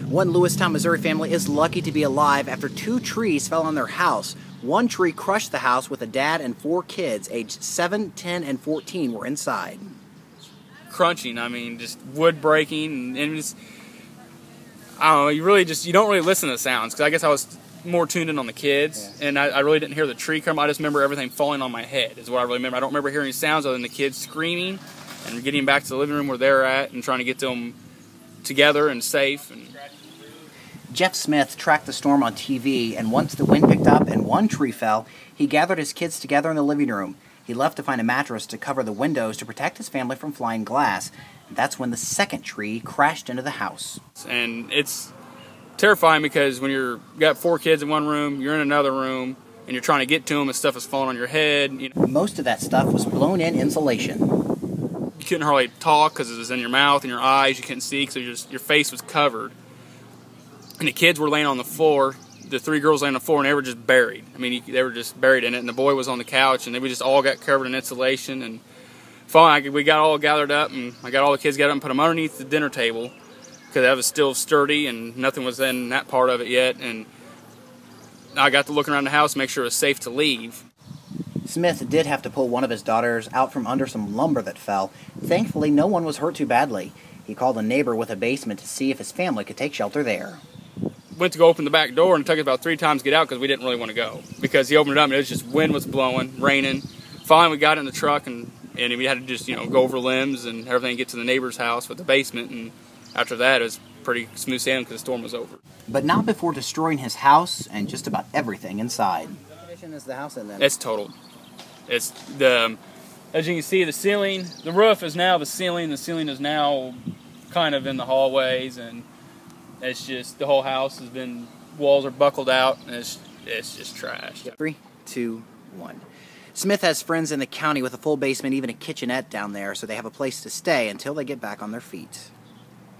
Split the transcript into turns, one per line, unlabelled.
One Lewistown, Missouri family is lucky to be alive after 2 trees fell on their house. One tree crushed the house with a dad and 4 kids, aged 7, 10, and 14 were inside.
Crunching, I mean, just wood breaking, and just, I don't know, you don't really listen to the sounds, because I guess I was more tuned in on the kids, and I really didn't hear the tree come. I just remember everything falling on my head, is what I really remember. I don't remember hearing any sounds other than the kids screaming and getting back to the living room where they're at and trying to get them together and safe.
Jeff Smith tracked the storm on TV, and once the wind picked up and one tree fell, he gathered his kids together in the living room. He left to find a mattress to cover the windows to protect his family from flying glass. That's when the second tree crashed into the house.
And it's terrifying because when you got 4 kids in one room, you're in another room, and you're trying to get to them and stuff is falling on your head.
Most of that stuff was blown-in insulation.
You couldn't hardly talk because it was in your mouth and your eyes. You couldn't see because your face was covered. And the kids were laying on the floor. The 3 girls laying on the floor, and they were just buried. I mean, they were just buried in it. And the boy was on the couch, and we just all got covered in insulation. And finally, we got all gathered up, and I got all the kids gathered up and put them underneath the dinner table because that was still sturdy, and nothing was in that part of it yet. And I got to look around the house to make sure it was safe to leave.
Smith did have to pull one of his daughters out from under some lumber that fell. Thankfully, no one was hurt too badly. He called a neighbor with a basement to see if his family could take shelter there.
Went to go open the back door, and it took us about 3 times to get out because we didn't really want to go. Because he opened it up, and it was just wind was blowing, raining. Finally, we got in the truck, and we had to just, go over limbs and everything, get to the neighbor's house with the basement. And after that, it was pretty smooth sailing because the storm was over.
But not before destroying his house and just about everything inside. What condition is the house in then?
It's totaled. It's as you can see, the ceiling, the roof is now the ceiling. The ceiling is now kind of in the hallways, and it's just the whole house has been, walls are buckled out, and it's just trash.
3, 2, 1. Smith has friends in the county with a full basement, even a kitchenette down there, so they have a place to stay until they get back on their feet.